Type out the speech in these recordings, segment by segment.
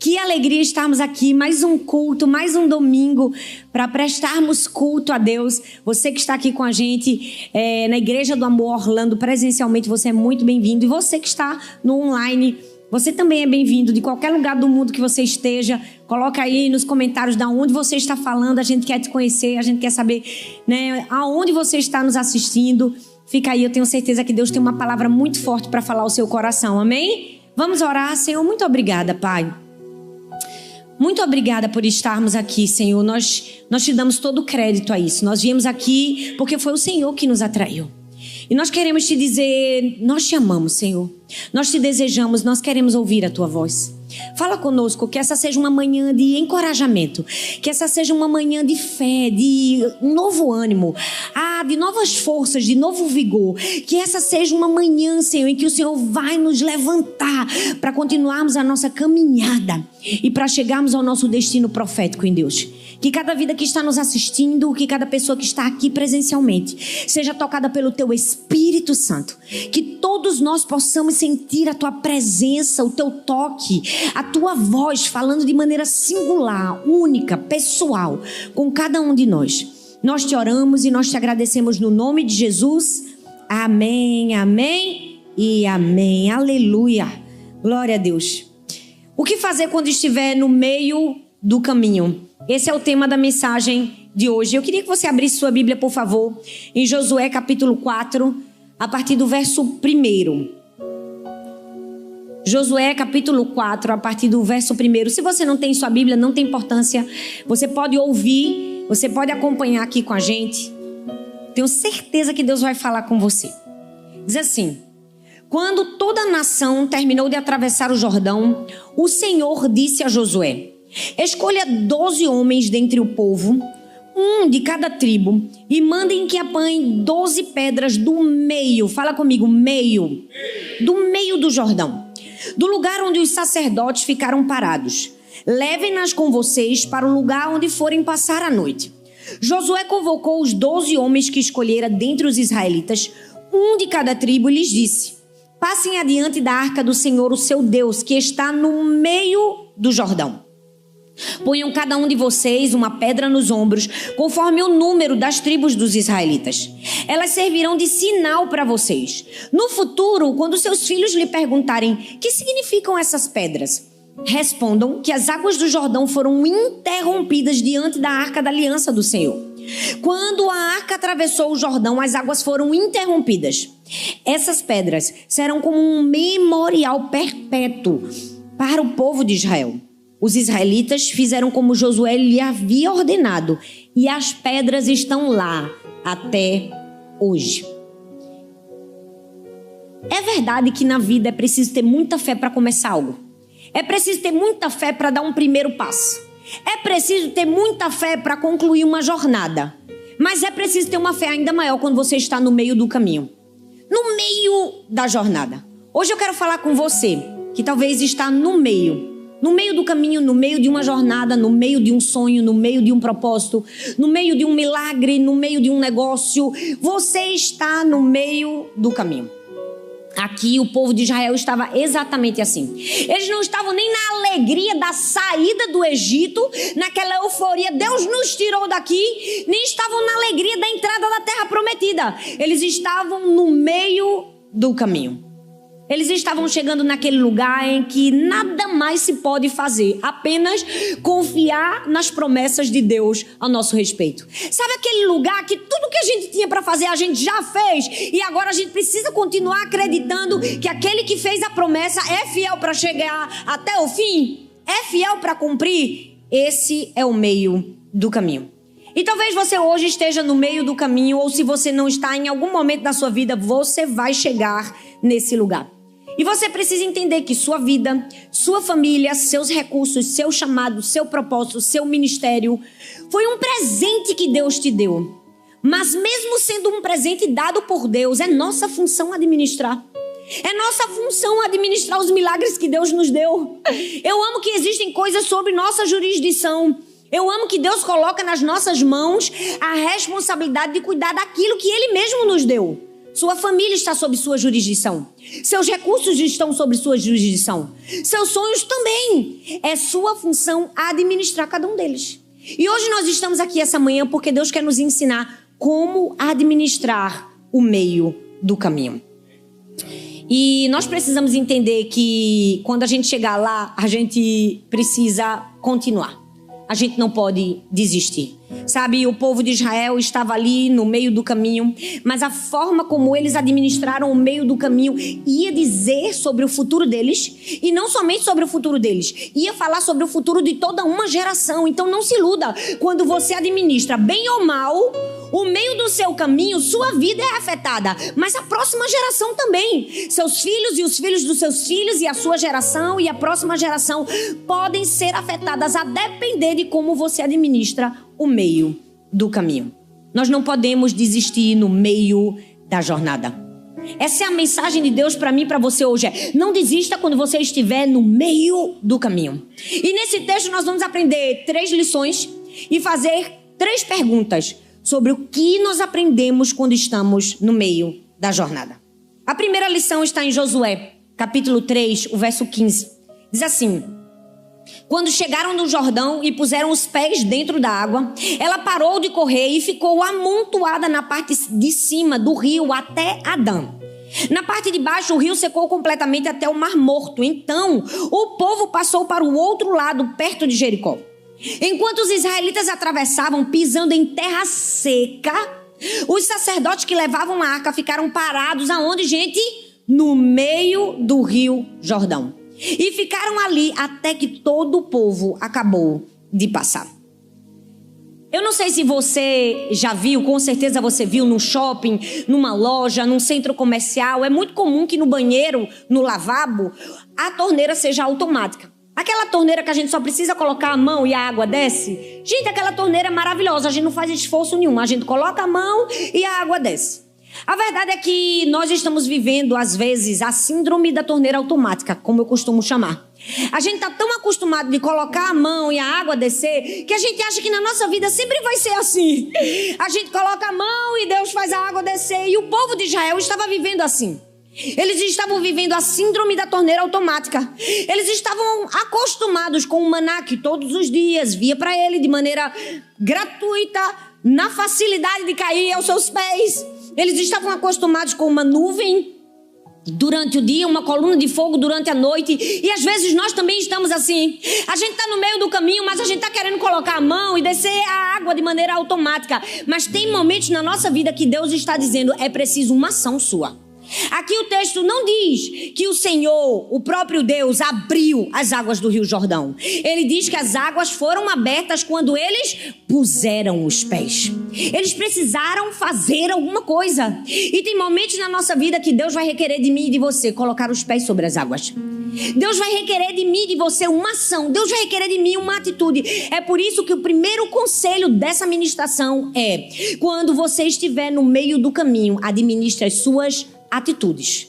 Que alegria estarmos aqui, mais um culto, mais um domingo para prestarmos culto a Deus. Você que está aqui com a gente na Igreja do Amor Orlando presencialmente, você é muito bem-vindo. E você que está no online, você também é bem-vindo. De qualquer lugar do mundo que você esteja, coloca aí nos comentários de onde você está falando. A gente quer te conhecer, a gente quer saber, né, aonde você está nos assistindo. Fica aí, eu tenho certeza que Deus tem uma palavra muito forte para falar ao seu coração, amém? Vamos orar. Senhor, muito obrigada, Pai. Muito obrigada por estarmos aqui, Senhor. Nós te damos todo o crédito a isso. Nós viemos aqui porque foi o Senhor que nos atraiu. E nós queremos te dizer, nós te amamos, Senhor. Nós te desejamos, nós queremos ouvir a tua voz. Fala conosco, que essa seja uma manhã de encorajamento, que essa seja uma manhã de fé, de novo ânimo, de novas forças, de novo vigor. Que essa seja uma manhã, Senhor, em que o Senhor vai nos levantar para continuarmos a nossa caminhada e para chegarmos ao nosso destino profético em Deus. Que cada vida que está nos assistindo, que cada pessoa que está aqui presencialmente seja tocada pelo teu Espírito Santo. Que todos nós possamos sentir a tua presença, o teu toque, a tua voz falando de maneira singular, única, pessoal, com cada um de nós. Nós te oramos e nós te agradecemos no nome de Jesus. Amém, amém e amém. Aleluia. Glória a Deus. O que fazer quando estiver no meio do caminho? Esse é o tema da mensagem de hoje. Eu queria que você abrisse sua Bíblia, por favor, em Josué capítulo 4, a partir do verso 1. Josué capítulo 4, a partir do verso 1. Se você não tem sua Bíblia, não tem importância. Você pode ouvir, você pode acompanhar aqui com a gente. Tenho certeza que Deus vai falar com você. Diz assim: quando toda a nação terminou de atravessar o Jordão, o Senhor disse a Josué: escolha 12 homens dentre o povo, um de cada tribo, e mandem que apanhem 12 pedras do meio, fala comigo, meio, do meio do Jordão, do lugar onde os sacerdotes ficaram parados. Levem-nas com vocês para o lugar onde forem passar a noite. Josué convocou os 12 homens que escolhera dentre os israelitas, um de cada tribo, e lhes disse: passem adiante da arca do Senhor, o seu Deus, que está no meio do Jordão. Ponham cada um de vocês uma pedra nos ombros, conforme o número das tribos dos israelitas. Elas servirão de sinal para vocês. No futuro, quando seus filhos lhe perguntarem: que significam essas pedras? Respondam que as águas do Jordão foram interrompidas diante da arca da aliança do Senhor. Quando a arca atravessou o Jordão, as águas foram interrompidas. Essas pedras serão como um memorial perpétuo para o povo de Israel. Os israelitas fizeram como Josué lhe havia ordenado, e as pedras estão lá até hoje. É verdade que na vida é preciso ter muita fé para começar algo. É preciso ter muita fé para dar um primeiro passo. É preciso ter muita fé para concluir uma jornada. Mas é preciso ter uma fé ainda maior quando você está no meio do caminho, no meio da jornada. Hoje eu quero falar com você que talvez está no meio do caminho, no meio de uma jornada, no meio de um sonho, no meio de um propósito, no meio de um milagre, no meio de um negócio. Você está no meio do caminho. Aqui o povo de Israel estava exatamente assim. Eles não estavam nem na alegria da saída do Egito, naquela euforia, Deus nos tirou daqui, nem estavam na alegria da entrada da terra prometida. Eles estavam no meio do caminho. Eles estavam chegando naquele lugar em que nada mais se pode fazer, apenas confiar nas promessas de Deus a nosso respeito. Sabe aquele lugar que tudo que a gente tinha para fazer a gente já fez, e agora a gente precisa continuar acreditando que aquele que fez a promessa é fiel para chegar até o fim? É fiel para cumprir? Esse é o meio do caminho. E talvez você hoje esteja no meio do caminho, ou se você não está, em algum momento da sua vida, você vai chegar nesse lugar. E você precisa entender que sua vida, sua família, seus recursos, seu chamado, seu propósito, seu ministério foi um presente que Deus te deu. Mas mesmo sendo um presente dado por Deus, é nossa função administrar. É nossa função administrar os milagres que Deus nos deu. Eu amo que existem coisas sob nossa jurisdição. Eu amo que Deus coloca nas nossas mãos a responsabilidade de cuidar daquilo que Ele mesmo nos deu. Sua família está sob sua jurisdição. Seus recursos estão sob sua jurisdição. Seus sonhos também. É sua função administrar cada um deles. E hoje nós estamos aqui essa manhã porque Deus quer nos ensinar como administrar o meio do caminho. E nós precisamos entender que quando a gente chegar lá, a gente precisa continuar. A gente não pode desistir. Sabe, o povo de Israel estava ali no meio do caminho, mas a forma como eles administraram o meio do caminho ia dizer sobre o futuro deles, e não somente sobre o futuro deles, ia falar sobre o futuro de toda uma geração. Então não se iluda, quando você administra bem ou mal o meio do seu caminho, sua vida é afetada, mas a próxima geração também. Seus filhos e os filhos dos seus filhos, e a sua geração e a próxima geração podem ser afetadas a depender de como você administra o meio do caminho. Nós não podemos desistir no meio da jornada. Essa é a mensagem de Deus para mim e para você hoje. Não desista quando você estiver no meio do caminho. E nesse texto nós vamos aprender 3 lições e fazer 3 perguntas sobre o que nós aprendemos quando estamos no meio da jornada. A primeira lição está em Josué, capítulo 3, o verso 15. Diz assim: quando chegaram no Jordão e puseram os pés dentro da água, ela parou de correr e ficou amontoada na parte de cima do rio até Adã. Na parte de baixo, o rio secou completamente até o Mar Morto. Então, o povo passou para o outro lado, perto de Jericó. Enquanto os israelitas atravessavam pisando em terra seca, os sacerdotes que levavam a arca ficaram parados aonde, gente? No meio do rio Jordão. E ficaram ali até que todo o povo acabou de passar. Eu não sei se você já viu, com certeza você viu no shopping, numa loja, num centro comercial. É muito comum que no banheiro, no lavabo, a torneira seja automática. Aquela torneira que a gente só precisa colocar a mão e a água desce. Gente, aquela torneira é maravilhosa, a gente não faz esforço nenhum. A gente coloca a mão e a água desce. A verdade é que nós estamos vivendo, às vezes, a síndrome da torneira automática, como eu costumo chamar. A gente está tão acostumado de colocar a mão e a água descer, que a gente acha que na nossa vida sempre vai ser assim. A gente coloca a mão e Deus faz a água descer. E o povo de Israel estava vivendo assim. Eles estavam vivendo a síndrome da torneira automática. Eles estavam acostumados com o maná que todos os dias via para ele de maneira gratuita, na facilidade de cair aos seus pés. Eles estavam acostumados com uma nuvem durante o dia, uma coluna de fogo durante a noite. E às vezes nós também estamos assim. A gente está no meio do caminho, mas a gente está querendo colocar a mão e descer a água de maneira automática. Mas tem momentos na nossa vida que Deus está dizendo: é preciso uma ação sua. Aqui o texto não diz que o Senhor, o próprio Deus, abriu as águas do Rio Jordão. Ele diz que as águas foram abertas quando eles puseram os pés. Eles precisaram fazer alguma coisa. E tem momentos na nossa vida que Deus vai requerer de mim e de você colocar os pés sobre as águas. Deus vai requerer de mim e de você uma ação. Deus vai requerer de mim uma atitude. É por isso que o primeiro conselho dessa ministração é: quando você estiver no meio do caminho, administre as suas atitudes.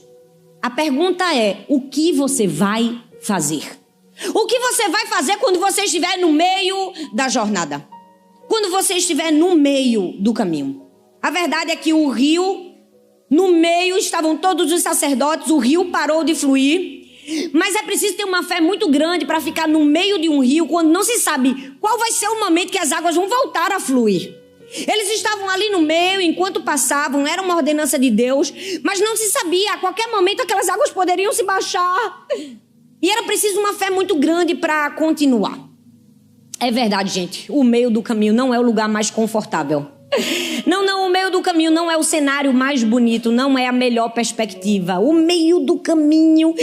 A pergunta é: o que você vai fazer? O que você vai fazer quando você estiver no meio da jornada? Quando você estiver no meio do caminho? A verdade é que o rio, no meio estavam todos os sacerdotes, o rio parou de fluir. Mas é preciso ter uma fé muito grande para ficar no meio de um rio quando não se sabe qual vai ser o momento que as águas vão voltar a fluir. Eles estavam ali no meio enquanto passavam, era uma ordenança de Deus, mas não se sabia, a qualquer momento aquelas águas poderiam se baixar. E era preciso uma fé muito grande para continuar. É verdade, gente, o meio do caminho não é o lugar mais confortável. Não, o meio do caminho não é o cenário mais bonito, não é a melhor perspectiva. O meio do caminho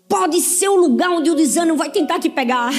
pode ser o lugar onde o desânimo vai tentar te pegar.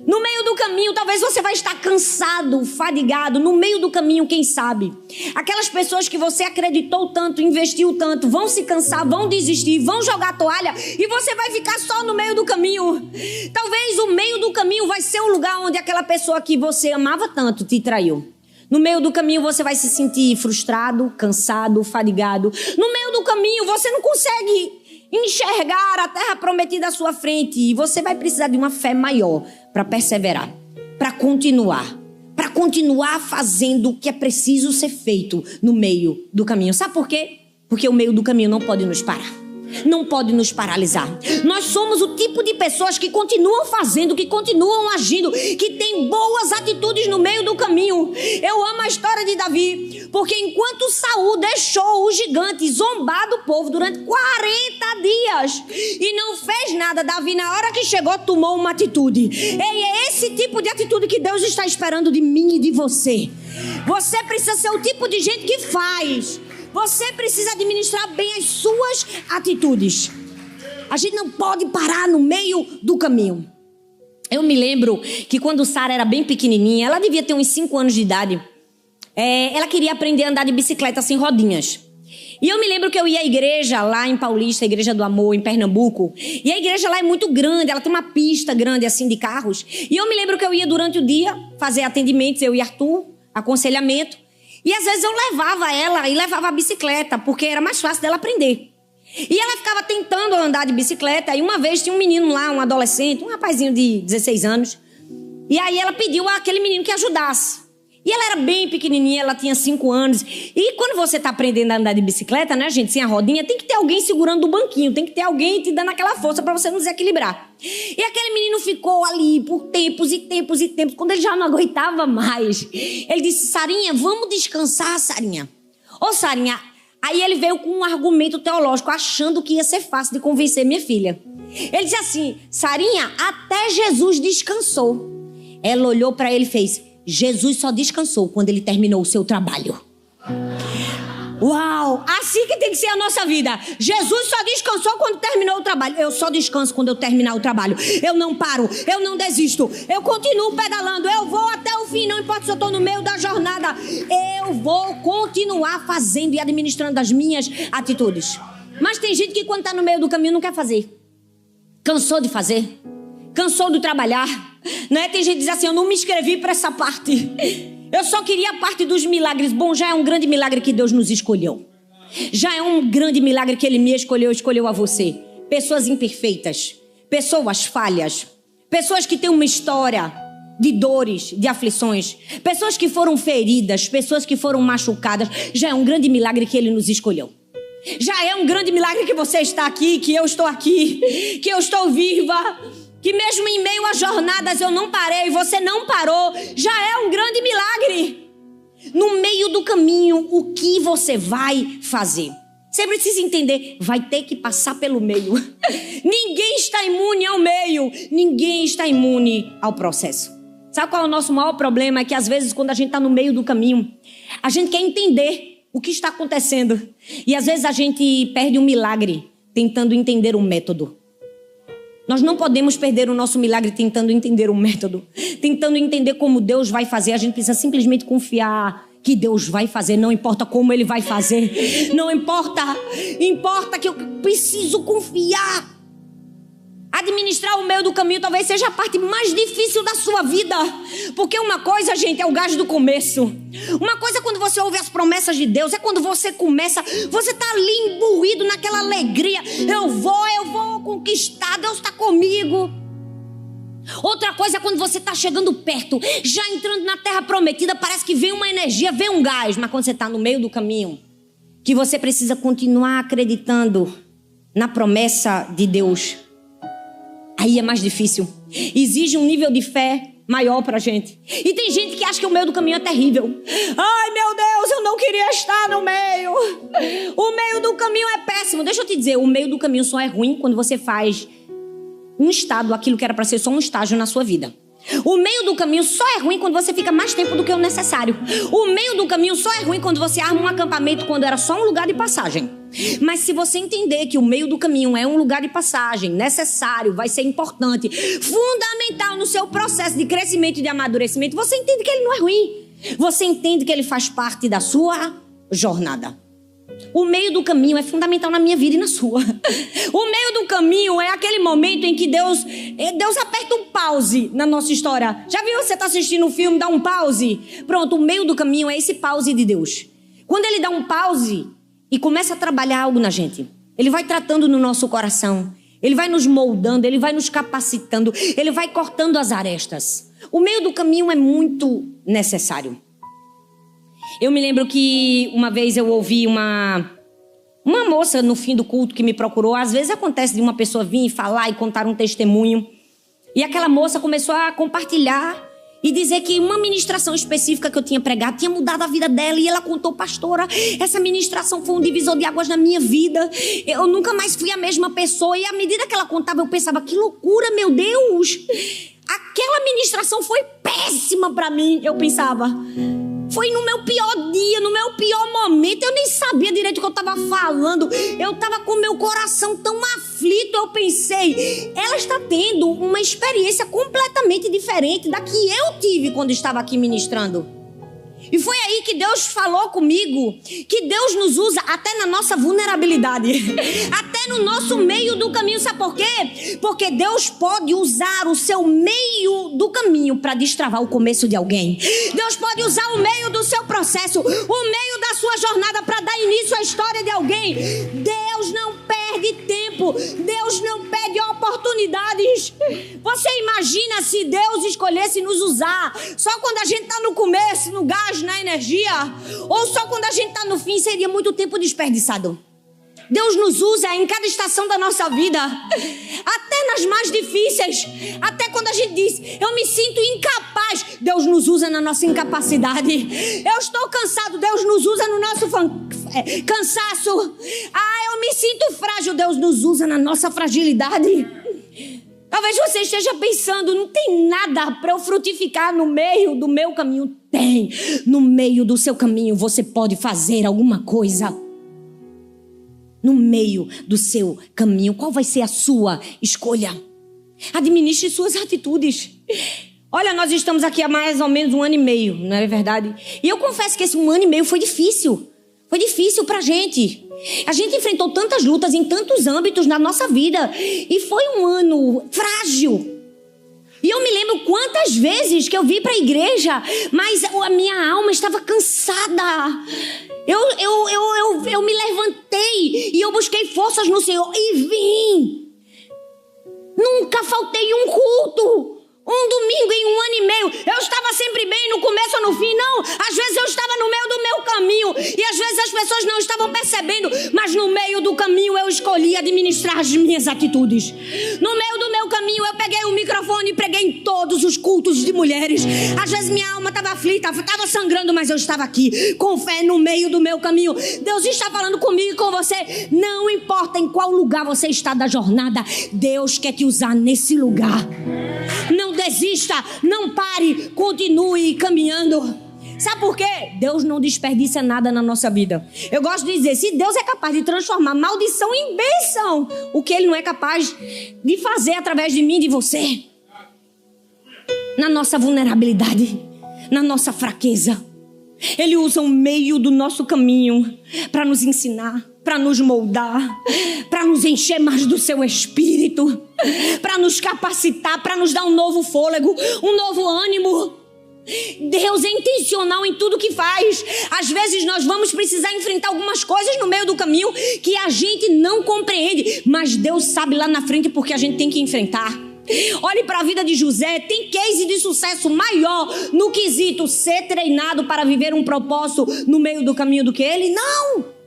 No meio do caminho, talvez você vai estar cansado, fadigado. No meio do caminho, quem sabe? Aquelas pessoas que você acreditou tanto, investiu tanto, vão se cansar, vão desistir, vão jogar a toalha e você vai ficar só no meio do caminho. Talvez o meio do caminho vai ser o lugar onde aquela pessoa que você amava tanto te traiu. No meio do caminho você vai se sentir frustrado, cansado, fadigado. No meio do caminho você não consegue enxergar a terra prometida à sua frente. E você vai precisar de uma fé maior para perseverar, para continuar fazendo o que é preciso ser feito no meio do caminho. Sabe por quê? Porque o meio do caminho não pode nos parar. Não pode nos paralisar. Nós somos o tipo de pessoas que continuam fazendo, que continuam agindo, que tem boas atitudes no meio do caminho. Eu amo a história de Davi, porque enquanto Saul deixou o gigante zombar do povo durante 40 dias e não fez nada, Davi, na hora que chegou, tomou uma atitude. E é esse tipo de atitude que Deus está esperando de mim e de você. Você precisa ser o tipo de gente que faz. Você precisa administrar bem as suas atitudes. A gente não pode parar no meio do caminho. Eu me lembro que quando Sara era bem pequenininha, ela devia ter uns 5 anos de idade, ela queria aprender a andar de bicicleta sem rodinhas. E eu me lembro que eu ia à igreja lá em Paulista, a Igreja do Amor, em Pernambuco. E a igreja lá é muito grande, ela tem uma pista grande assim de carros. E eu me lembro que eu ia durante o dia fazer atendimentos, eu e Arthur, aconselhamento. E às vezes eu levava ela e levava a bicicleta, porque era mais fácil dela aprender. E ela ficava tentando andar de bicicleta. E uma vez tinha um menino lá, um adolescente, um rapazinho de 16 anos. E aí ela pediu àquele menino que ajudasse. E ela era bem pequenininha, ela tinha 5 anos. E quando você está aprendendo a andar de bicicleta, né, gente, sem a rodinha, tem que ter alguém segurando o banquinho. Tem que ter alguém te dando aquela força para você não desequilibrar. E aquele menino ficou ali por tempos e tempos e tempos. Quando ele já não aguentava mais, ele disse: Sarinha, vamos descansar, Sarinha. Ô, Sarinha. Aí ele veio com um argumento teológico, achando que ia ser fácil de convencer minha filha. Ele disse assim: Sarinha, até Jesus descansou. Ela olhou para ele e fez: Jesus só descansou quando ele terminou o seu trabalho. Uau! Assim que tem que ser a nossa vida. Jesus só descansou quando terminou o trabalho. Eu só descanso quando eu terminar o trabalho. Eu não paro, eu não desisto. Eu continuo pedalando, eu vou até o fim. Não importa se eu estou no meio da jornada. Eu vou continuar fazendo e administrando as minhas atitudes. Mas tem gente que quando está no meio do caminho não quer fazer. Cansou de fazer. Cansou de trabalhar. Não é? Tem gente que diz assim: eu não me inscrevi para essa parte. Eu só queria a parte dos milagres. Bom, já é um grande milagre que Deus nos escolheu. Já é um grande milagre que Ele me escolheu a você. Pessoas imperfeitas, pessoas falhas, pessoas que têm uma história de dores, de aflições, pessoas que foram feridas, pessoas que foram machucadas. Já é um grande milagre que Ele nos escolheu. Já é um grande milagre que você está aqui, que eu estou aqui, que eu estou viva. Que mesmo em meio a jornadas eu não parei, você não parou. Já é um grande milagre. No meio do caminho, o que você vai fazer? Você precisa entender, vai ter que passar pelo meio. Ninguém está imune ao meio. Ninguém está imune ao processo. Sabe qual é o nosso maior problema? É que às vezes quando a gente está no meio do caminho, a gente quer entender o que está acontecendo. E às vezes a gente perde um milagre tentando entender um método. Nós não podemos perder o nosso milagre tentando entender o método, tentando entender como Deus vai fazer. A gente precisa simplesmente confiar que Deus vai fazer, não importa como Ele vai fazer. Não importa, importa que eu preciso confiar. Administrar o meio do caminho talvez seja a parte mais difícil da sua vida. Porque uma coisa, gente, é o gás do começo. Uma coisa é quando você ouve as promessas de Deus. É quando você começa, você está ali imbuído naquela alegria. Eu vou conquistar, Deus está comigo. Outra coisa é quando você está chegando perto, já entrando na terra prometida. Parece que vem uma energia, vem um gás. Mas quando você está no meio do caminho, que você precisa continuar acreditando na promessa de Deus, aí é mais difícil. Exige um nível de fé maior pra gente. E tem gente que acha que o meio do caminho é terrível. Ai, meu Deus, eu não queria estar no meio. O meio do caminho é péssimo. Deixa eu te dizer, o meio do caminho só é ruim quando você faz um estado, aquilo que era pra ser só um estágio na sua vida. O meio do caminho só é ruim quando você fica mais tempo do que o necessário. O meio do caminho só é ruim quando você arma um acampamento quando era só um lugar de passagem. Mas se você entender que o meio do caminho é um lugar de passagem, necessário, vai ser importante, fundamental no seu processo de crescimento e de amadurecimento, você entende que ele não é ruim. Você entende que ele faz parte da sua jornada. O meio do caminho é fundamental na minha vida e na sua. O meio do caminho é aquele momento em que Deus aperta um pause na nossa história. Já viu? Você está assistindo um filme, dá um pause? Pronto, o meio do caminho é esse pause de Deus. Quando Ele dá um pause e começa a trabalhar algo na gente, Ele vai tratando no nosso coração, Ele vai nos moldando, Ele vai nos capacitando, Ele vai cortando as arestas. O meio do caminho é muito necessário. Eu me lembro que uma vez eu ouvi uma Uma moça no fim do culto que me procurou, às vezes acontece de uma pessoa vir e falar e contar um testemunho. E aquela moça começou a compartilhar e dizer que uma ministração específica que eu tinha pregado tinha mudado a vida dela. E ela contou: pastora, essa ministração foi um divisor de águas na minha vida. Eu nunca mais fui a mesma pessoa. E à medida que ela contava, eu pensava: que loucura, meu Deus. Aquela ministração foi péssima para mim, eu pensava. Foi no meu pior dia, no meu pior momento. Eu nem sabia direito o que eu estava falando. Eu estava com o meu coração tão aflito. Eu pensei: ela está tendo uma experiência completamente diferente da que eu tive quando estava aqui ministrando. E foi aí que Deus falou comigo que Deus nos usa até na nossa vulnerabilidade, até no nosso meio do caminho. Sabe por quê? Porque Deus pode usar o seu meio do caminho para destravar o começo de alguém. Deus pode usar o meio do seu processo, o meio da sua jornada para dar início à história de alguém. Deus não perde tempo, Deus não perde oportunidades. Você imagina se Deus escolhesse nos usar só quando a gente está no começo, no gás, na energia, ou só quando a gente está no fim? Seria muito tempo desperdiçado. Deus nos usa em cada estação da nossa vida, até nas mais difíceis, até quando a gente diz: eu me sinto incapaz. Deus nos usa na nossa incapacidade. Eu estou cansado, Deus nos usa no nosso cansaço. Eu me sinto frágil, Deus nos usa na nossa fragilidade. Talvez você esteja pensando: não tem nada para eu frutificar no meio do meu caminho. Tem. No meio do seu caminho você pode fazer alguma coisa. No meio do seu caminho, qual vai ser a sua escolha? Administre suas atitudes. Olha, nós estamos aqui há mais ou menos 1 ano e meio, não é verdade? E eu confesso que esse 1 ano e meio foi difícil. Foi difícil pra gente. A gente enfrentou tantas lutas em tantos âmbitos na nossa vida. E foi um ano frágil. E eu me lembro quantas vezes que eu vim para a igreja, mas a minha alma estava cansada. Eu me levantei e eu busquei forças no Senhor e vim. Nunca faltei um culto. Um domingo em 1 ano e meio. Eu estava sempre bem no começo ou no fim? Não. Às vezes eu estava no meio do meu caminho e às vezes as pessoas não estavam percebendo. Mas no meio do caminho eu escolhi administrar as minhas atitudes. No meio do meu caminho eu peguei o microfone e preguei em todos os cultos de mulheres. Às vezes minha alma estava aflita, estava sangrando, mas eu estava aqui com fé no meio do meu caminho. Deus está falando comigo e com você. Não importa em qual lugar você está da jornada, Deus quer te usar nesse lugar. Não desista, não pare, continue caminhando. Sabe por quê? Deus não desperdiça nada na nossa vida. Eu gosto de dizer: se Deus é capaz de transformar maldição em bênção, o que Ele não é capaz de fazer através de mim e de você? Na nossa vulnerabilidade, na nossa fraqueza, Ele usa o meio do nosso caminho para nos ensinar, para nos moldar, para nos encher mais do seu espírito, para nos capacitar, para nos dar um novo fôlego, um novo ânimo. Deus é intencional em tudo que faz. Às vezes nós vamos precisar enfrentar algumas coisas no meio do caminho que a gente não compreende, mas Deus sabe lá na frente porque a gente tem que enfrentar. Olhe para a vida de José. Tem case de sucesso maior no quesito ser treinado para viver um propósito no meio do caminho do que ele? Não!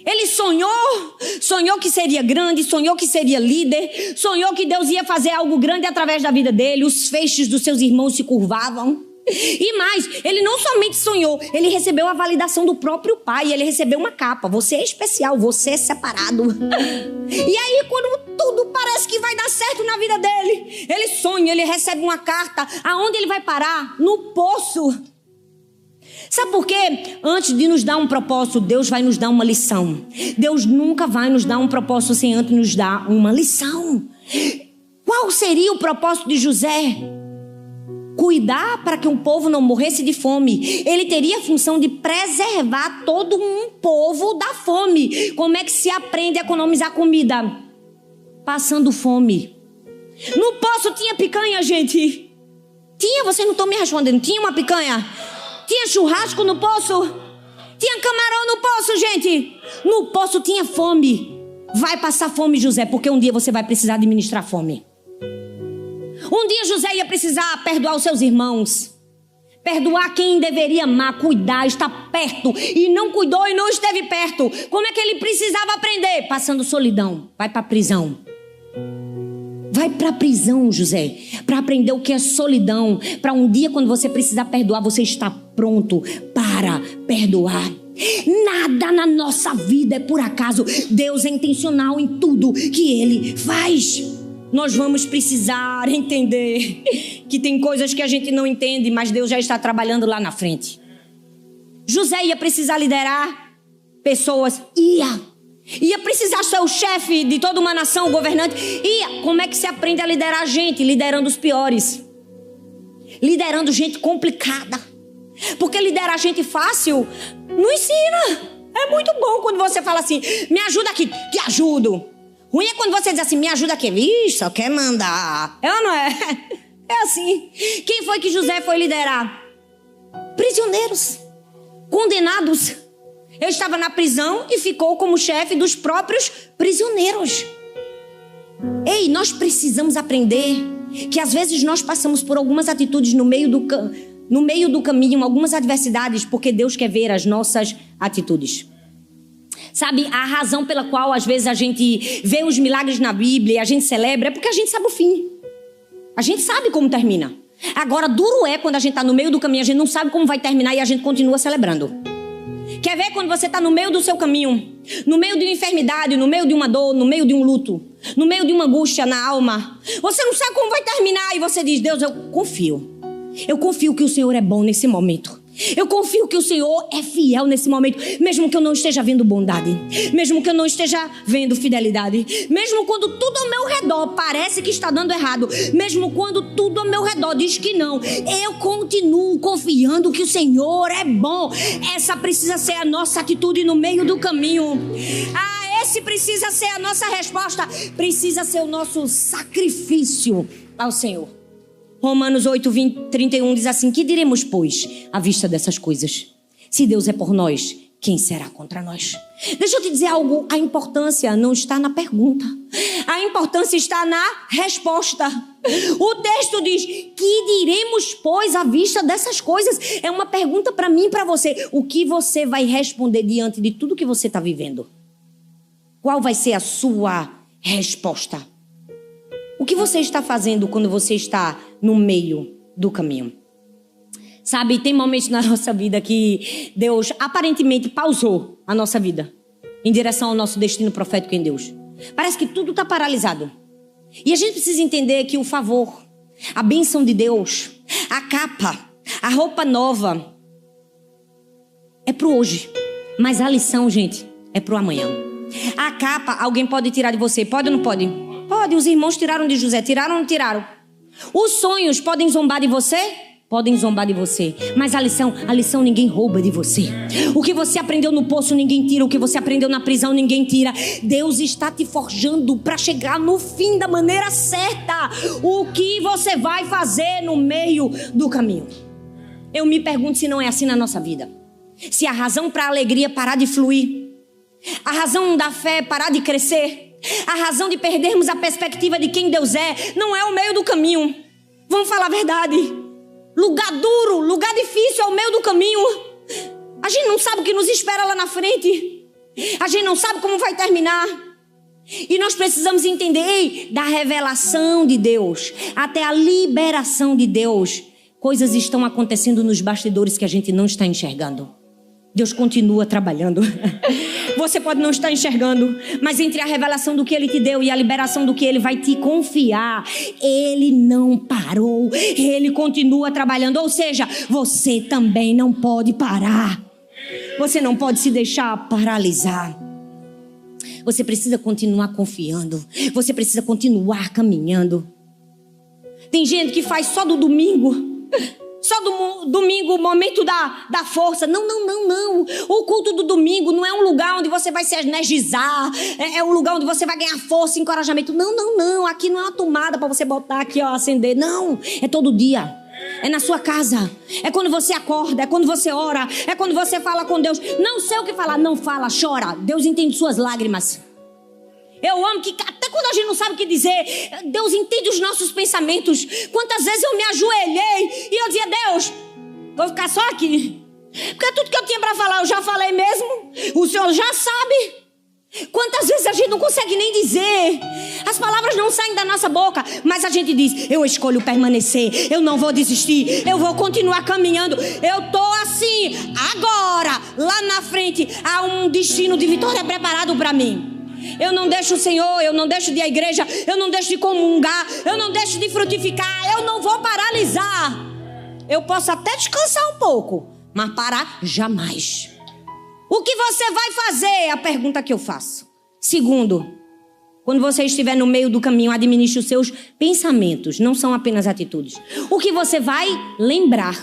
Ele sonhou que seria grande, sonhou que seria líder, sonhou que Deus ia fazer algo grande através da vida dele. Os feixes dos seus irmãos se curvavam. E mais, ele não somente sonhou, ele recebeu a validação do próprio pai. Ele recebeu uma capa: você é especial, você é separado. E aí, quando tudo parece que vai dar certo na vida dele, ele sonha, ele recebe uma carta. Aonde ele vai parar? No poço. Sabe por quê? Antes de nos dar um propósito, Deus vai nos dar uma lição. Deus nunca vai nos dar um propósito sem antes nos dar uma lição. Qual seria o propósito de José? Cuidar para que um povo não morresse de fome. Ele teria a função de preservar todo um povo da fome. Como é que se aprende a economizar comida? Passando fome. No poço tinha picanha, gente? Tinha, vocês não estão me respondendo. Tinha uma picanha? Tinha churrasco no poço? Tinha camarão no poço, gente? No poço tinha fome. Vai passar fome, José, porque um dia você vai precisar administrar fome. Um dia José ia precisar perdoar os seus irmãos. Perdoar quem deveria amar, cuidar, estar perto e não cuidou e não esteve perto. Como é que ele precisava aprender? Passando solidão. Vai para a prisão. Vai para a prisão, José, para aprender o que é solidão. Para um dia, quando você precisar perdoar, você está pronto para perdoar. Nada na nossa vida é por acaso. Deus é intencional em tudo que Ele faz. Nós vamos precisar entender que tem coisas que a gente não entende, mas Deus já está trabalhando lá na frente. José ia precisar liderar pessoas. Ia precisar ser o chefe de toda uma nação, o governante. Como é que se aprende a liderar gente? Liderando os piores. Liderando gente complicada. Porque liderar gente fácil não ensina. É muito bom quando você fala assim, me ajuda aqui, te ajudo. Ruim é quando você diz assim, me ajuda aqui. Vixe, só quer mandar. É ou não é? É assim. Quem foi que José foi liderar? Prisioneiros. Condenados. Ele estava na prisão e ficou como chefe dos próprios prisioneiros. Ei, nós precisamos aprender que às vezes nós passamos por algumas atitudes no meio do caminho, algumas adversidades, porque Deus quer ver as nossas atitudes. Sabe, a razão pela qual às vezes a gente vê os milagres na Bíblia e a gente celebra é porque a gente sabe o fim. A gente sabe como termina. Agora, duro é quando a gente está no meio do caminho, a gente não sabe como vai terminar e a gente continua celebrando. Quer ver quando você está no meio do seu caminho, no meio de uma enfermidade, no meio de uma dor, no meio de um luto, no meio de uma angústia na alma. Você não sabe como vai terminar e você diz, Deus, eu confio. Eu confio que o Senhor é bom nesse momento. Eu confio que o Senhor é fiel nesse momento, mesmo que eu não esteja vendo bondade, mesmo que eu não esteja vendo fidelidade, mesmo quando tudo ao meu redor parece que está dando errado, mesmo quando tudo ao meu redor diz que não, eu continuo confiando que o Senhor é bom. Essa precisa ser a nossa atitude no meio do caminho. Esse precisa ser a nossa resposta, precisa ser o nosso sacrifício ao Senhor. Romanos 8:31 diz assim, que diremos, pois, à vista dessas coisas? Se Deus é por nós, quem será contra nós? Deixa eu te dizer algo, a importância não está na pergunta. A importância está na resposta. O texto diz, que diremos, pois, à vista dessas coisas? É uma pergunta para mim e para você. O que você vai responder diante de tudo que você está vivendo? Qual vai ser a sua resposta? O que você está fazendo quando você está no meio do caminho? Sabe, tem momentos na nossa vida que Deus aparentemente pausou a nossa vida em direção ao nosso destino profético em Deus. Parece que tudo está paralisado. E a gente precisa entender que o favor, a bênção de Deus, a capa, a roupa nova é pro hoje. Mas a lição, gente, é pro amanhã. A capa alguém pode tirar de você, pode ou não pode? Pode, os irmãos tiraram de José, tiraram ou não tiraram? Os sonhos podem zombar de você? Podem zombar de você. Mas a lição ninguém rouba de você. O que você aprendeu no poço ninguém tira. O que você aprendeu na prisão ninguém tira. Deus está te forjando para chegar no fim da maneira certa. O que você vai fazer no meio do caminho? Eu me pergunto se não é assim na nossa vida. Se a razão para a alegria parar de fluir, a razão da fé parar de crescer, a razão de perdermos a perspectiva de quem Deus é, não é o meio do caminho. Vamos falar a verdade. Lugar duro, lugar difícil é o meio do caminho. A gente não sabe o que nos espera lá na frente. A gente não sabe como vai terminar. E nós precisamos entender, da revelação de Deus até a liberação de Deus, coisas estão acontecendo nos bastidores que a gente não está enxergando. Deus continua trabalhando. Você pode não estar enxergando, mas entre a revelação do que Ele te deu e a liberação do que Ele vai te confiar, Ele não parou, Ele continua trabalhando. Ou seja, você também não pode parar. Você não pode se deixar paralisar. Você precisa continuar confiando. Você precisa continuar caminhando. Tem gente que faz só do domingo. Só do domingo, o momento da força. Não. O culto do domingo não é um lugar onde você vai se energizar. É um lugar onde você vai ganhar força e encorajamento. Não. Aqui não é uma tomada para você botar aqui, ó, acender. Não, é todo dia. É na sua casa. É quando você acorda, é quando você ora, é quando você fala com Deus. Não sei o que falar, não fala, chora. Deus entende suas lágrimas. Eu amo que até quando a gente não sabe o que dizer, Deus entende os nossos pensamentos. Quantas vezes eu me ajoelhei e eu dizia, Deus, Vou ficar só aqui. Porque tudo que eu tinha para falar eu já falei mesmo. O Senhor já sabe. Quantas vezes a gente não consegue nem dizer. As palavras não saem da nossa boca, mas a gente diz: eu escolho permanecer, eu não vou desistir, eu vou continuar caminhando. Eu tô assim, agora, lá na frente há um destino de vitória preparado para mim. Eu não deixo o Senhor, eu não deixo de ir à igreja, eu não deixo de comungar, eu não deixo de frutificar, eu não vou paralisar. Eu posso até descansar um pouco, mas parar jamais. O que você vai fazer? É a pergunta que eu faço. Segundo, quando você estiver no meio do caminho, administre os seus pensamentos. Não são apenas atitudes. O que você vai lembrar?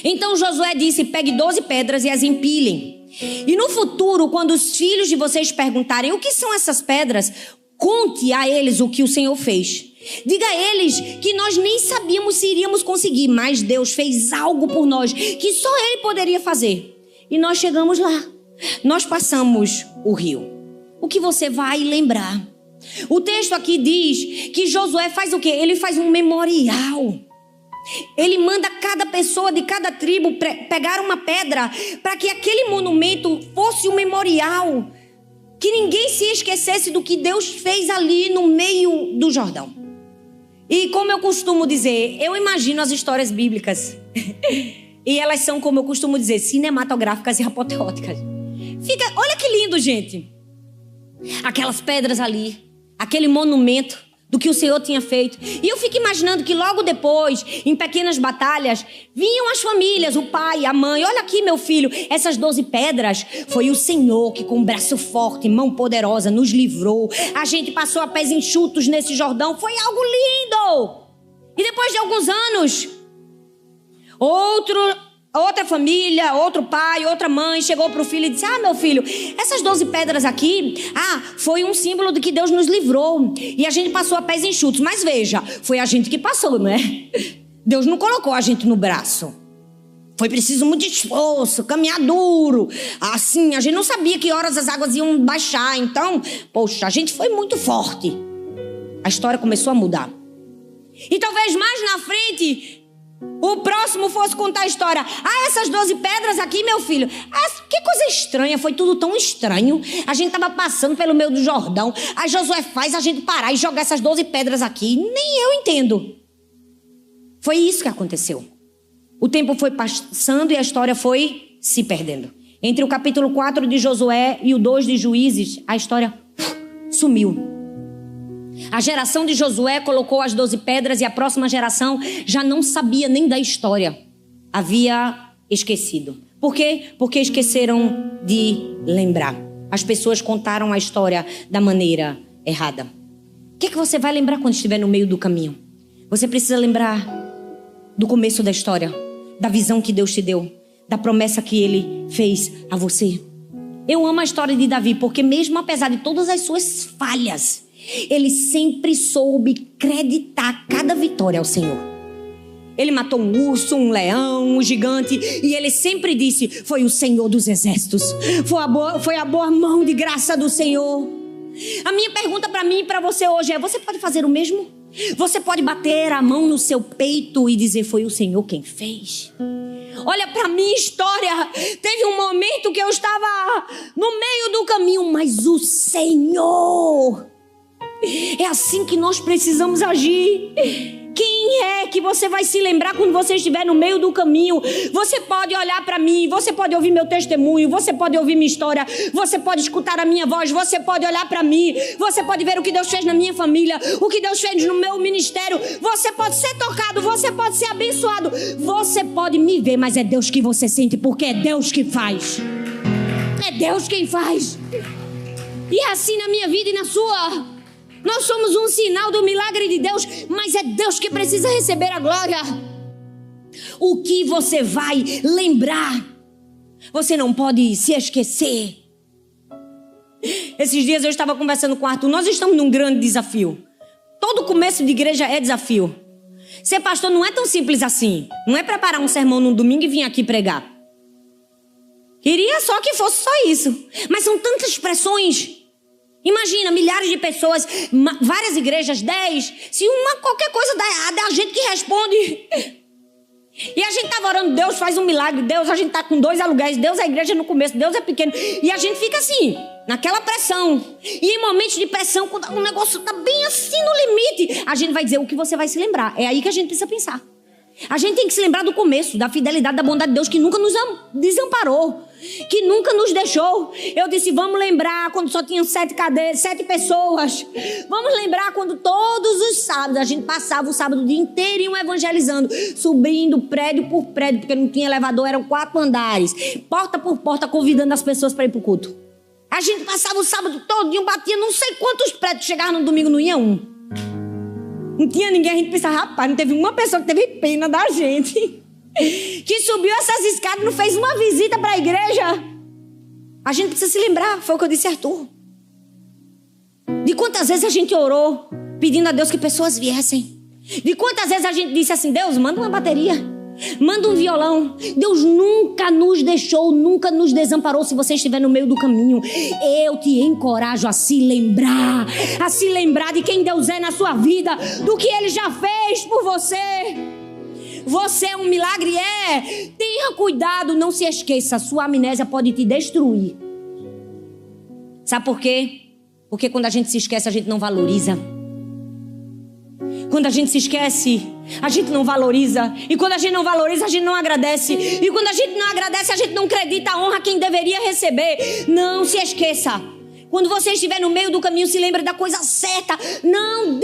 Então Josué disse: pegue 12 pedras e as empilhem. E no futuro, quando os filhos de vocês perguntarem o que são essas pedras, conte a eles o que o Senhor fez. Diga a eles que nós nem sabíamos se iríamos conseguir, mas Deus fez algo por nós que só Ele poderia fazer. E nós chegamos lá. Nós passamos o rio. O que você vai lembrar? O texto aqui diz que Josué faz o quê? Ele faz um memorial. Ele manda cada pessoa de cada tribo pegar uma pedra para que aquele monumento fosse um memorial. Que ninguém se esquecesse do que Deus fez ali no meio do Jordão. E como eu costumo dizer, eu imagino as histórias bíblicas. E elas são, como eu costumo dizer, cinematográficas e apoteóticas. Olha que lindo, gente. Aquelas pedras ali, aquele monumento do que o Senhor tinha feito. E eu fico imaginando que logo depois, em pequenas batalhas, vinham as famílias, o pai, a mãe. Olha aqui, meu filho, essas 12 pedras foi o Senhor que com braço forte, mão poderosa, nos livrou. A gente passou a pés enxutos nesse Jordão. Foi algo lindo. E depois de alguns anos, outra família, outro pai, outra mãe chegou para o filho e disse: meu filho, essas 12 pedras aqui, foi um símbolo de que Deus nos livrou. E a gente passou a pés enxutos. Mas veja, foi a gente que passou, não é? Deus não colocou a gente no braço. Foi preciso muito esforço, caminhar duro. Assim, a gente não sabia que horas as águas iam baixar. Então, poxa, a gente foi muito forte. A história começou a mudar. E talvez mais na frente o próximo fosse contar a história: essas 12 pedras aqui, meu filho, que coisa estranha, foi tudo tão estranho. A gente estava passando pelo meio do Jordão, aí Josué faz a gente parar e jogar essas 12 pedras aqui. Nem eu entendo. Foi isso que aconteceu. O tempo foi passando e a história foi se perdendo. Entre o capítulo 4 de Josué e o 2 de Juízes, a história sumiu. A geração de Josué colocou as 12 pedras e a próxima geração já não sabia nem da história. Havia esquecido. Por quê? Porque esqueceram de lembrar. As pessoas contaram a história da maneira errada. O que você vai lembrar quando estiver no meio do caminho? Você precisa lembrar do começo da história, da visão que Deus te deu, da promessa que Ele fez a você. Eu amo a história de Davi, porque mesmo apesar de todas as suas falhas, ele sempre soube creditar cada vitória ao Senhor. Ele matou um urso, um leão, um gigante, e ele sempre disse: foi o Senhor dos exércitos, foi a boa mão de graça do Senhor. A minha pergunta para mim e para você hoje é: você pode fazer o mesmo? Você pode bater a mão no seu peito e dizer: foi o Senhor quem fez? Olha para minha história. Teve um momento que eu estava no meio do caminho, mas o Senhor... É assim que nós precisamos agir. Quem é que você vai se lembrar quando você estiver no meio do caminho? Você pode olhar para mim, você pode ouvir meu testemunho, você pode ouvir minha história, você pode escutar a minha voz, você pode olhar para mim, você pode ver o que Deus fez na minha família, o que Deus fez no meu ministério. Você pode ser tocado, você pode ser abençoado, você pode me ver, mas é Deus que você sente, porque é Deus que faz. É Deus quem faz. E é assim na minha vida e na sua. Nós somos um sinal do milagre de Deus, mas é Deus que precisa receber a glória. O que você vai lembrar? Você não pode se esquecer. Esses dias eu estava conversando com o Arthur. Nós estamos num grande desafio. Todo começo de igreja é desafio. Ser pastor não é tão simples assim. Não é preparar um sermão num domingo e vir aqui pregar. Queria só que fosse só isso. Mas são tantas expressões. Imagina, milhares de pessoas, várias igrejas, 10. Se qualquer coisa dá errado, é a gente que responde. E a gente gente estava orando, Deus faz um milagre, Deus, a gente está com 2 aluguéis, Deus, a igreja no começo, Deus é pequeno. E a gente fica assim, naquela pressão. E em momentos de pressão, quando o negócio está bem assim no limite, a gente vai dizer o que você vai se lembrar. É aí que a gente precisa pensar. A gente tem que se lembrar do começo, da fidelidade, da bondade de Deus, que nunca nos desamparou, que nunca nos deixou. Eu disse, vamos lembrar quando só tinham 7 pessoas. Vamos lembrar quando todos os sábados a gente passava o sábado o dia inteirinho evangelizando, subindo prédio por prédio, porque não tinha elevador, eram 4 andares, porta por porta, convidando as pessoas para ir pro culto. A gente passava o sábado todinho, batia não sei quantos prédios, chegava no domingo, não ia um. Não tinha ninguém, a gente pensava, rapaz, não teve uma pessoa que teve pena da gente, que subiu essas escadas e não fez uma visita para a igreja. A gente precisa se lembrar, foi o que eu disse a Arthur, de quantas vezes a gente orou pedindo a Deus que pessoas viessem. De quantas vezes a gente disse assim, Deus, manda uma bateria, manda um violão. Deus nunca nos deixou, nunca nos desamparou. Se você estiver no meio do caminho, eu te encorajo a se lembrar de quem Deus é na sua vida, do que Ele já fez por você. Você é um milagre, tenha cuidado, não se esqueça, sua amnésia pode te destruir. Sabe por quê? Porque quando a gente se esquece, a gente não valoriza. Quando a gente se esquece, a gente não valoriza. E quando a gente não valoriza, a gente não agradece. E quando a gente não agradece, a gente não acredita a honra quem deveria receber. Não se esqueça. Quando você estiver no meio do caminho, se lembre da coisa certa. Não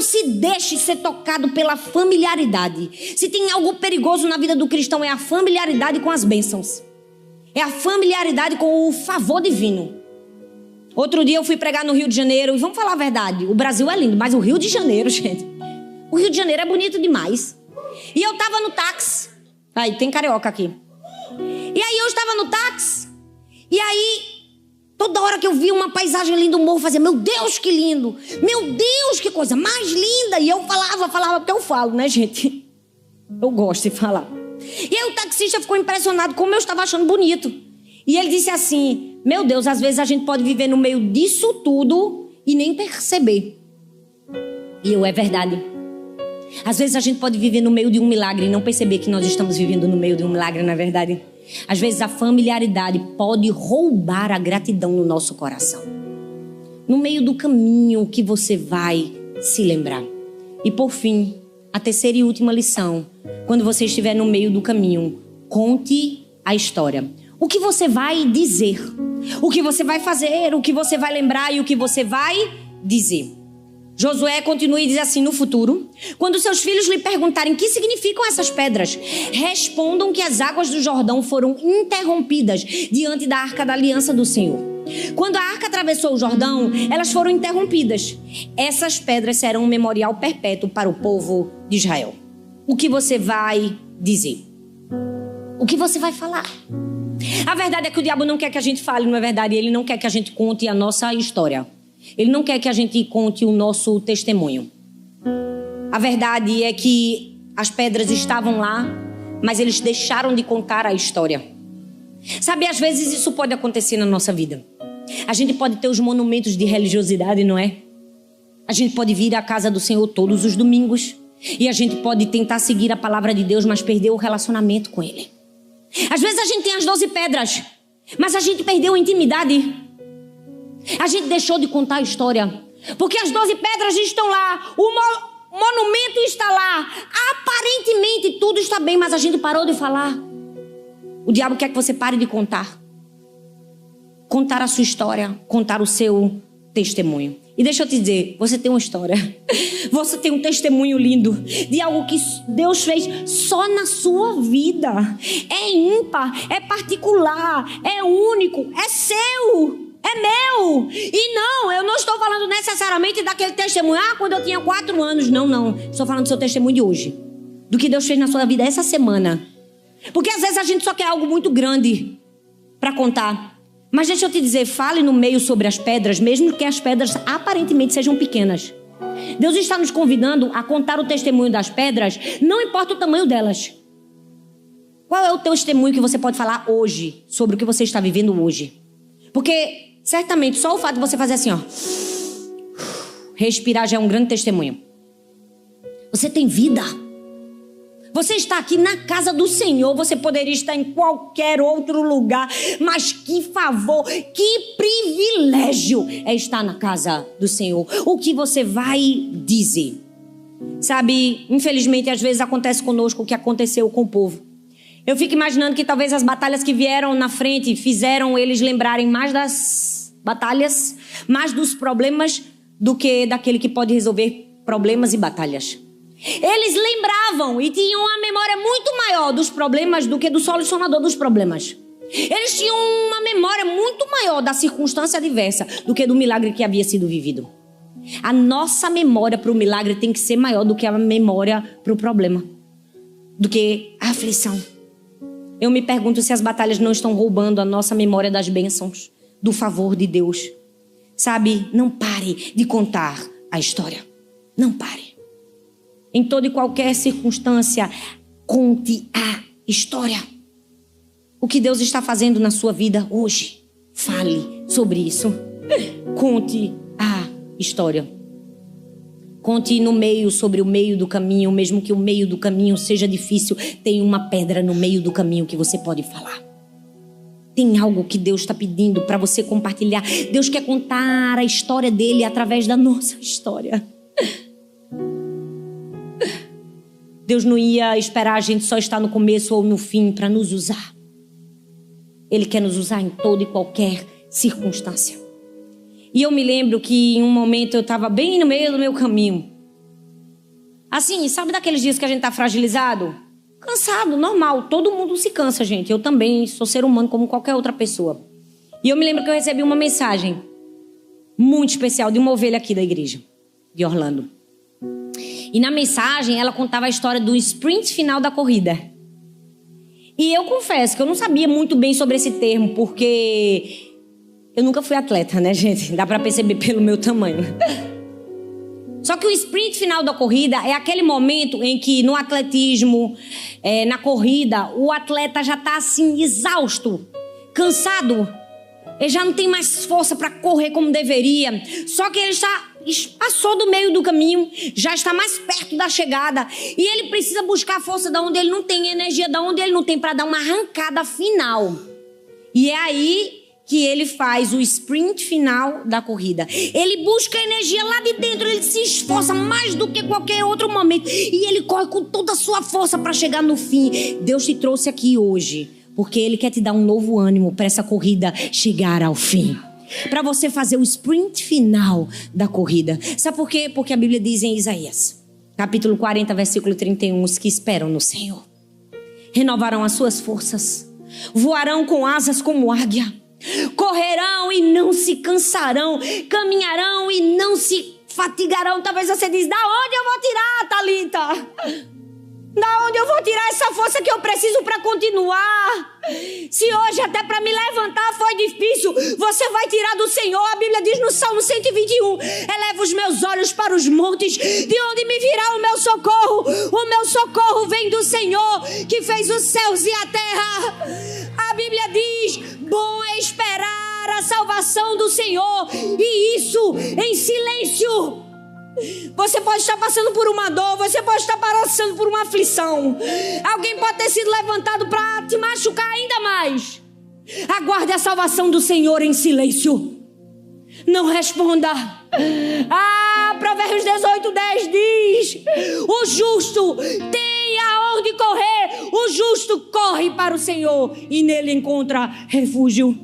se deixe ser tocado pela familiaridade. Se tem algo perigoso na vida do cristão, é a familiaridade com as bênçãos. É a familiaridade com o favor divino. Outro dia eu fui pregar no Rio de Janeiro. E vamos falar a verdade, o Brasil é lindo, mas o Rio de Janeiro, gente, o Rio de Janeiro é bonito demais. E eu tava no táxi. Aí, tem carioca aqui. E aí eu estava no táxi. E aí, toda hora que eu via uma paisagem linda, o morro fazia, meu Deus, que lindo. Meu Deus, que coisa mais linda. E eu falava porque eu falo, né, gente? Eu gosto de falar. E aí o taxista ficou impressionado como eu estava achando bonito. E ele disse assim, meu Deus, às vezes a gente pode viver no meio disso tudo e nem perceber. E é verdade. Às vezes a gente pode viver no meio de um milagre e não perceber que nós estamos vivendo no meio de um milagre, não é verdade? Às vezes a familiaridade pode roubar a gratidão no nosso coração. No meio do caminho que você vai se lembrar. E por fim, a terceira e última lição. Quando você estiver no meio do caminho, conte a história. O que você vai dizer, o que você vai fazer, o que você vai lembrar e o que você vai dizer. Josué continua e diz assim, no futuro, quando seus filhos lhe perguntarem o que significam essas pedras, respondam que as águas do Jordão foram interrompidas diante da arca da aliança do Senhor. Quando a arca atravessou o Jordão, elas foram interrompidas. Essas pedras serão um memorial perpétuo para o povo de Israel. O que você vai dizer? O que você vai falar? A verdade é que o diabo não quer que a gente fale, não é verdade? Ele não quer que a gente conte a nossa história. Ele não quer que a gente conte o nosso testemunho. A verdade é que as pedras estavam lá, mas eles deixaram de contar a história. Sabe, às vezes isso pode acontecer na nossa vida. A gente pode ter os monumentos de religiosidade, não é? A gente pode vir à casa do Senhor todos os domingos. E a gente pode tentar seguir a palavra de Deus, mas perder o relacionamento com Ele. Às vezes a gente tem as 12 pedras, mas a gente perdeu a intimidade. A gente deixou de contar a história. Porque as 12 pedras estão lá, o monumento está lá. Aparentemente tudo está bem, mas a gente parou de falar. O diabo quer que você pare de contar. Contar a sua história, contar o seu testemunho. E deixa eu te dizer, você tem uma história. Você tem um testemunho lindo de algo que Deus fez só na sua vida. É ímpar, é particular, é único, é seu, é meu. E não, eu não estou falando necessariamente daquele testemunho, quando eu tinha 4 anos. Não. Estou falando do seu testemunho de hoje. Do que Deus fez na sua vida essa semana. Porque às vezes a gente só quer algo muito grande para contar. Mas deixa eu te dizer, fale no meio sobre as pedras, mesmo que as pedras aparentemente sejam pequenas. Deus está nos convidando a contar o testemunho das pedras, não importa o tamanho delas. Qual é o teu testemunho que você pode falar hoje, sobre o que você está vivendo hoje? Porque, certamente, só o fato de você fazer assim, respirar já é um grande testemunho. Você tem vida. Você está aqui na casa do Senhor. Você poderia estar em qualquer outro lugar. Mas que favor, que privilégio é estar na casa do Senhor. O que você vai dizer? Sabe, infelizmente, às vezes acontece conosco o que aconteceu com o povo. Eu fico imaginando que talvez as batalhas que vieram na frente fizeram eles lembrarem mais das batalhas, mais dos problemas, do que daquele que pode resolver problemas e batalhas. Eles lembravam e tinham uma memória muito maior dos problemas do que do solucionador dos problemas. Eles tinham uma memória muito maior da circunstância adversa do que do milagre que havia sido vivido. A nossa memória para o milagre tem que ser maior do que a memória para o problema, do que a aflição. Eu me pergunto se as batalhas não estão roubando a nossa memória das bênçãos, do favor de Deus. Sabe, não pare de contar a história. Não pare. Em toda e qualquer circunstância, conte a história. O que Deus está fazendo na sua vida hoje. Fale sobre isso. Conte a história. Conte no meio, sobre o meio do caminho. Mesmo que o meio do caminho seja difícil, tem uma pedra no meio do caminho que você pode falar. Tem algo que Deus está pedindo para você compartilhar. Deus quer contar a história dele através da nossa história. Deus não ia esperar a gente só estar no começo ou no fim para nos usar. Ele quer nos usar em toda e qualquer circunstância. E eu me lembro que em um momento eu estava bem no meio do meu caminho. Assim, sabe daqueles dias que a gente está fragilizado? Cansado, normal. Todo mundo se cansa, gente. Eu também sou ser humano como qualquer outra pessoa. E eu me lembro que eu recebi uma mensagem muito especial de uma ovelha aqui da igreja, de Orlando. E na mensagem ela contava a história do sprint final da corrida. E eu confesso que eu não sabia muito bem sobre esse termo, porque eu nunca fui atleta, né, gente? Dá pra perceber pelo meu tamanho. Só que o sprint final da corrida é aquele momento em que no atletismo, na corrida, o atleta já tá assim, exausto, cansado. Ele já não tem mais força para correr como deveria. Só que ele passou do meio do caminho, já está mais perto da chegada. E ele precisa buscar força de onde ele não tem, energia de onde ele não tem, para dar uma arrancada final. E é aí que ele faz o sprint final da corrida. Ele busca energia lá de dentro, ele se esforça mais do que qualquer outro momento. E ele corre com toda a sua força para chegar no fim. Deus te trouxe aqui hoje porque Ele quer te dar um novo ânimo para essa corrida chegar ao fim. Para você fazer o sprint final da corrida. Sabe por quê? Porque a Bíblia diz em Isaías, capítulo 40, versículo 31, os que esperam no Senhor renovarão as suas forças, voarão com asas como águia, correrão e não se cansarão, caminharão e não se fatigarão. Talvez você diz, da onde eu vou tirar, Thalita? Da onde eu vou tirar essa força que eu preciso para continuar? Se hoje até para me levantar foi difícil, você vai tirar do Senhor. A Bíblia diz no Salmo 121, eleva os meus olhos para os montes, de onde me virá o meu socorro? O meu socorro vem do Senhor, que fez os céus e a terra. A Bíblia diz, bom é esperar a salvação do Senhor, e isso em silêncio. Você pode estar passando por uma dor, você pode estar passando por uma aflição. Alguém pode ter sido levantado para te machucar ainda mais. Aguarde a salvação do Senhor em silêncio. Não responda. Provérbios 18:10 diz, o justo tem aonde correr. O justo corre para o Senhor e nele encontra refúgio.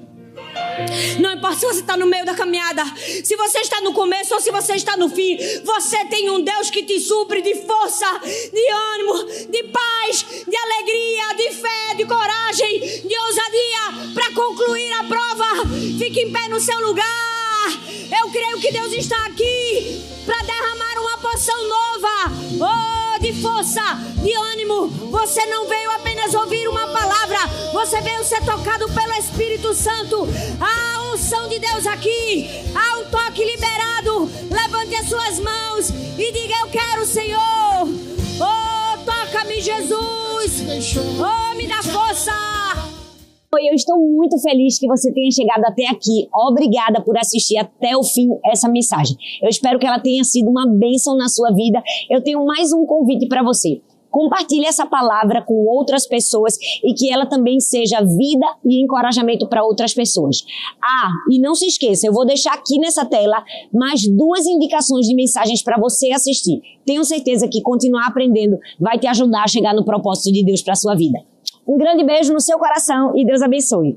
Não importa se você está no meio da caminhada, se você está no começo ou se você está no fim, você tem um Deus que te supre de força, de ânimo, de paz, de alegria, de fé, de coragem, de ousadia para concluir a prova. Fique em pé no seu lugar. Eu creio que Deus está aqui para derramar uma porção nova, de força, de ânimo. Você não veio apenas ouvir uma palavra, você veio ser tocado pelo Espírito Santo. Há a unção de Deus aqui, há um toque liberado. Levante as suas mãos e diga, eu quero, Senhor. Toca-me, Jesus. Me dá força. Eu estou muito feliz que você tenha chegado até aqui. Obrigada por assistir até o fim essa mensagem. Eu espero que ela tenha sido uma bênção na sua vida. Eu tenho mais um convite para você. Compartilhe essa palavra com outras pessoas e que ela também seja vida e encorajamento para outras pessoas. E não se esqueça, eu vou deixar aqui nessa tela mais 2 indicações de mensagens para você assistir. Tenho certeza que continuar aprendendo vai te ajudar a chegar no propósito de Deus para a sua vida. Um grande beijo no seu coração e Deus abençoe.